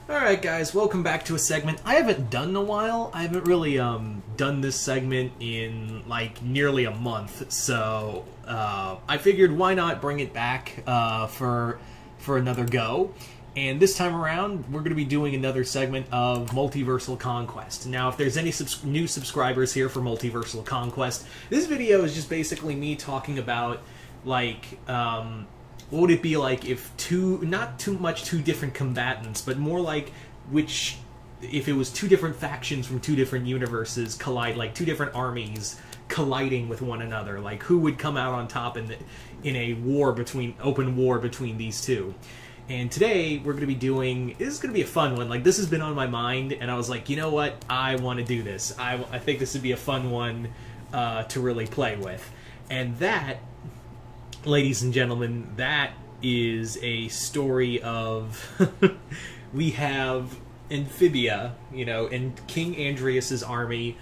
Alright guys, welcome back to a segment I haven't done in a while. I haven't really done this segment in like nearly a month, so I figured why not bring it back for another go. And this time around, we're going to be doing another segment of Multiversal Conquest. Now, if there's any new subscribers here for Multiversal Conquest, this video is just basically me talking about, like, what would it be like if not too much two different combatants, but more like if it was two different factions from two different universes collide, like two different armies colliding with one another, like who would come out on top in a open war between these two. And today, we're going to be this is going to be a fun one. Like, this has been on my mind, and I was like, you know what? I want to do this. I think this would be a fun one to really play with. And that, ladies and gentlemen, that is a story of... we have Amphibia, and King Andrias's army,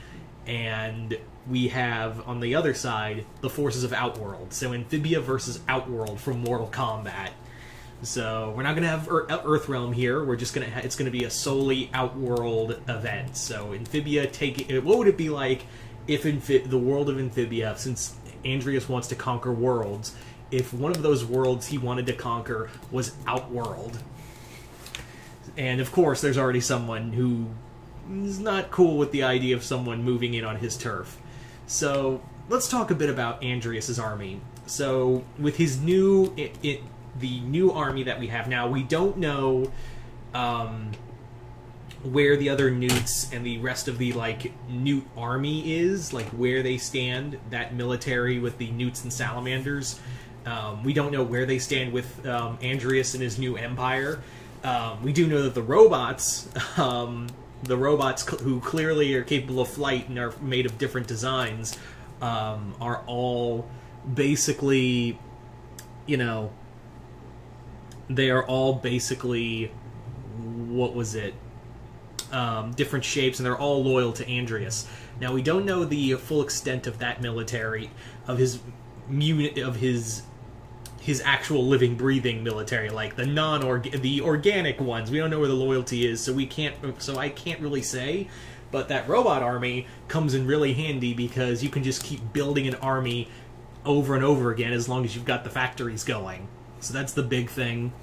and we have, on the other side, the forces of Outworld. So Amphibia versus Outworld from Mortal Kombat. So we're not going to have Earthrealm here. We're just going to it's going to be a solely Outworld event. So Amphibia what would it be like if the world of Amphibia, since Andrias wants to conquer worlds, if one of those worlds he wanted to conquer was Outworld? And of course, there's already someone who is not cool with the idea of someone moving in on his turf. So let's talk a bit about Andrias's army. So with his the new army that we have now, we don't know where the other Newts and the rest of the, Newt army is, like, where they stand, that military with the Newts and Salamanders. We don't know where they stand with Andrias and his new empire. We do know that the robots who clearly are capable of flight and are made of different designs, are all basically, they are all basically, different shapes, and they're all loyal to Andrias. Now, we don't know the full extent of that military, of his actual living, breathing military, like the organic ones. We don't know where the loyalty is, so I can't really say. But that robot army comes in really handy because you can just keep building an army over and over again as long as you've got the factories going. So that's the big thing.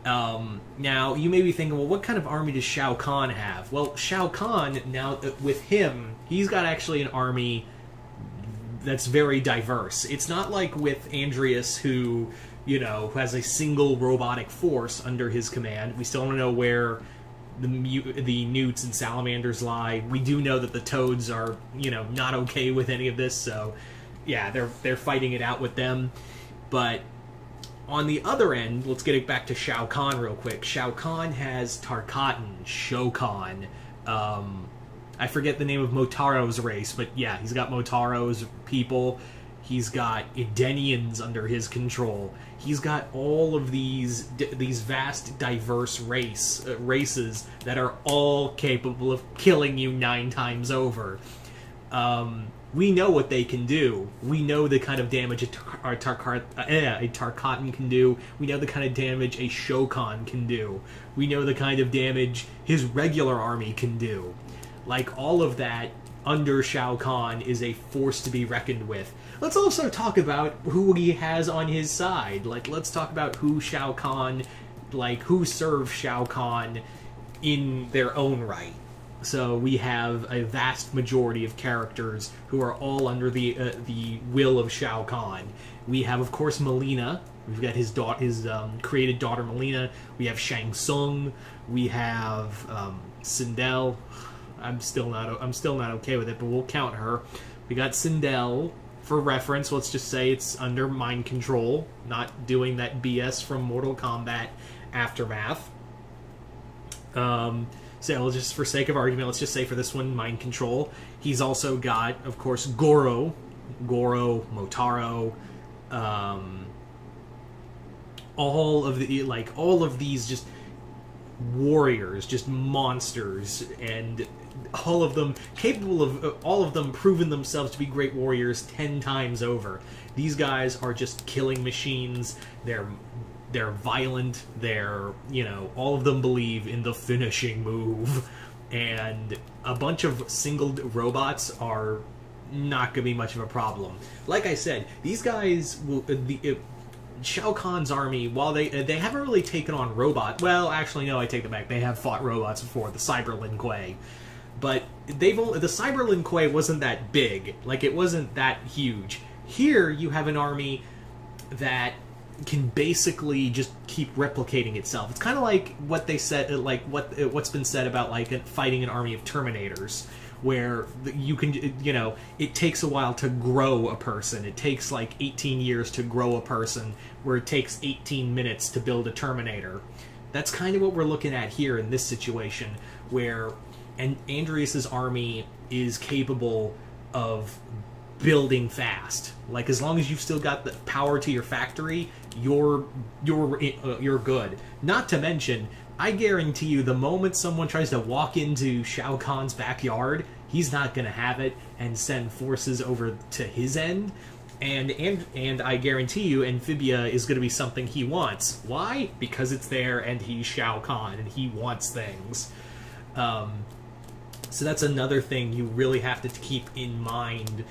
Now, you may be thinking, well, what kind of army does Shao Kahn have? Well, Shao Kahn, now, with him, he's got actually an army that's very diverse. It's not like with Andrias, who has a single robotic force under his command. We still don't know where the Newts and Salamanders lie. We do know that the Toads are, not okay with any of this, so, yeah, they're fighting it out with them. But on the other end, let's get it back to Shao Kahn real quick. Shao Kahn has Tarkatan, Shokan, I forget the name of Motaro's race, but yeah, he's got Motaro's people. He's got Edenians under his control. He's got all of these vast, diverse races that are all capable of killing you 9 times over. We know what they can do. We know the kind of damage a Tarkatan can do. We know the kind of damage a Shokan can do. We know the kind of damage his regular army can do. Like, all of that under Shao Kahn is a force to be reckoned with. Let's also talk about who he has on his side. Like, let's talk about who serves Shao Kahn in their own right. So we have a vast majority of characters who are all under the will of Shao Kahn. We have, of course, Melina. We've got his created daughter Melina. We have Shang Tsung. We have Sindel. I'm still not okay with it, but we'll count her. We got Sindel. For reference, let's just say it's under mind control, not doing that BS from Mortal Kombat Aftermath. So just for sake of argument, let's just say for this one, mind control. He's also got, of course, Goro, Motaro, all of these just warriors, just monsters, and all of them capable of proven themselves to be great warriors 10 times over. These guys are just killing machines. They're they're violent, they're, you know, all of them believe in the finishing move, and a bunch of single robots are not going to be much of a problem. Like I said, these guys will... Shao Kahn's army, while they haven't really taken on robot... Well, actually, no, I take that back. They have fought robots before, the Cyber Lin Kuei. But the Cyber Lin Kuei wasn't that big. Like, it wasn't that huge. Here, you have an army that can basically just keep replicating itself. It's kind of like what they said, like what's been said about like fighting an army of Terminators, where you can, you know, it takes a while to grow a person. It takes like 18 years to grow a person, where it takes 18 minutes to build a Terminator. That's kind of what we're looking at here in this situation, where Andreas's army is capable of building fast. Like, as long as you've still got the power to your factory, you're good. Not to mention, I guarantee you, the moment someone tries to walk into Shao Kahn's backyard, he's not going to have it and send forces over to his end. And I guarantee you, Amphibia is going to be something he wants. Why? Because it's there, and he's Shao Kahn, and he wants things. So that's another thing you really have to keep in mind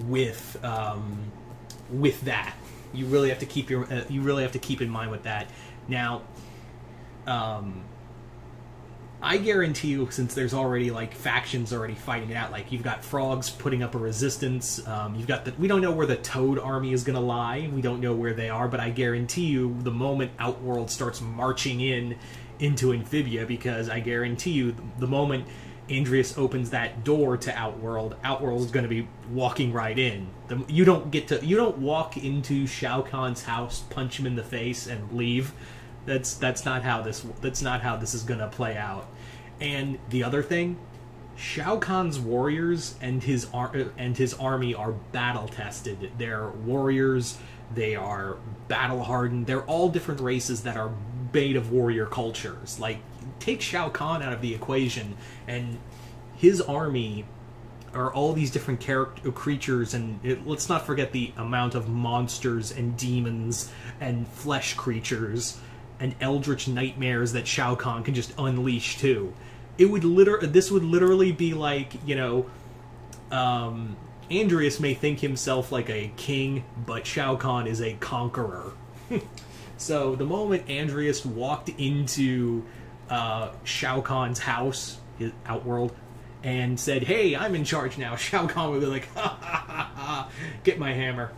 with that. You really have to keep in mind with that. Now, I guarantee you, since there's already like factions already fighting it out, like you've got frogs putting up a resistance, you've got we don't know where the Toad army is going to lie, we don't know where they are, but I guarantee you the moment Outworld starts marching into Amphibia, because I guarantee you the moment Andreas opens that door to Outworld, Outworld is going to be walking right in. You don't walk into Shao Kahn's house, punch him in the face, and leave. That's not how this is going to play out. And the other thing, Shao Kahn's warriors and his army are battle tested. They're warriors. They are battle hardened. They're all different races that are made of warrior cultures. Like, take Shao Kahn out of the equation, and his army are all these different creatures, and let's not forget the amount of monsters and demons and flesh creatures and eldritch nightmares that Shao Kahn can just unleash too. This would literally be like, you know, Andreas may think himself like a king, but Shao Kahn is a conqueror. So the moment Andreas walked into Shao Kahn's house, his Outworld, and said, "Hey, I'm in charge now," Shao Kahn would be like, "Ha ha ha ha, get my hammer."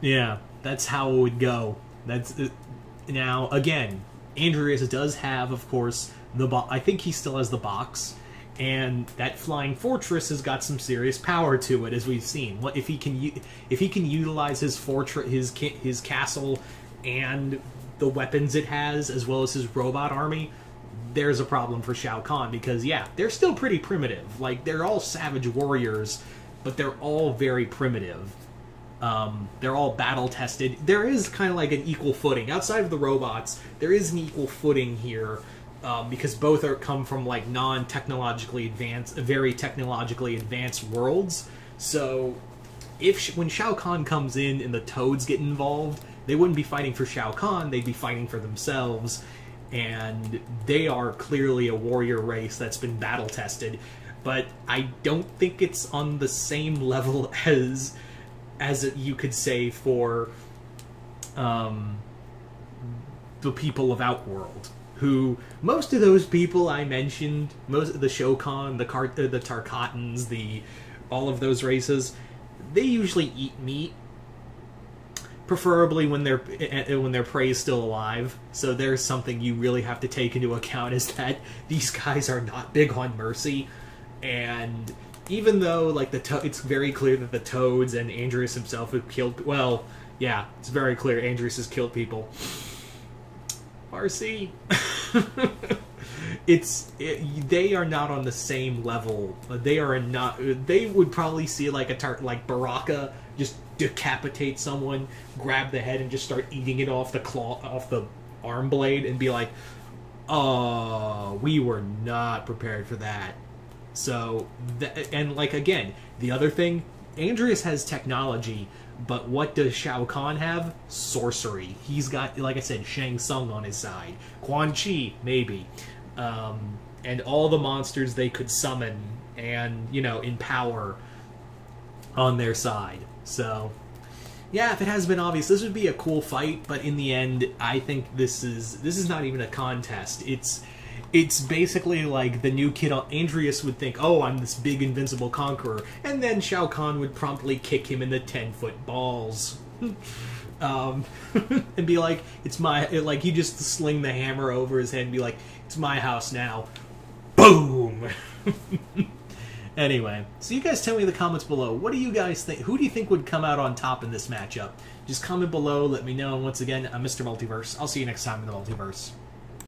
Yeah, that's how it would go. Now, again, Andreas does have, of course, I think he still has the box, and that flying fortress has got some serious power to it, as we've seen. What if he can utilize his fortress, his castle, and the weapons it has, as well as his robot army? There's a problem for Shao Kahn, because yeah, they're still pretty primitive. Like, they're all savage warriors, but they're all very primitive. They're all battle tested. There is kind of like an equal footing outside of the robots. There is an equal footing here, because both come from like non-technologically advanced, very technologically advanced worlds. So when Shao Kahn comes in and the Toads get involved, they wouldn't be fighting for Shao Kahn, they'd be fighting for themselves. And they are clearly a warrior race that's been battle tested, but I don't think it's on the same level as you could say for the people of Outworld, who, most of those people I mentioned, most of the Shokan, the Tarkatans, all of those races, they usually eat meat, preferably when their prey is still alive. So there's something you really have to take into account, is that these guys are not big on mercy. And even though like it's very clear that the Toads and Andreas himself have killed, well, yeah, it's very clear Andreas has killed people. RC. They are not on the same level. They are not. They would probably see like like Baraka just decapitate someone, grab the head, and just start eating it off the arm blade, and be like, "Oh, we were not prepared for that." So, and like again, the other thing, Andreas has technology, But what does Shao Kahn have? Sorcery. He's got, like I said, Shang Tsung on his side. Quan Chi, maybe. And all the monsters they could summon and, you know, empower on their side. So, yeah, if it has been obvious, this would be a cool fight, but in the end, I think this is not even a contest. It's basically like the new kid, Andreas would think, oh, I'm this big invincible conqueror, and then Shao Kahn would promptly kick him in the 10-foot balls. And be like, like, he just sling the hammer over his head and be like, it's my house now. Boom! Anyway, so you guys tell me in the comments below, what do you guys think? Who do you think would come out on top in this matchup? Just comment below, let me know, and once again, I'm Mr. Multiverse. I'll see you next time in the Multiverse.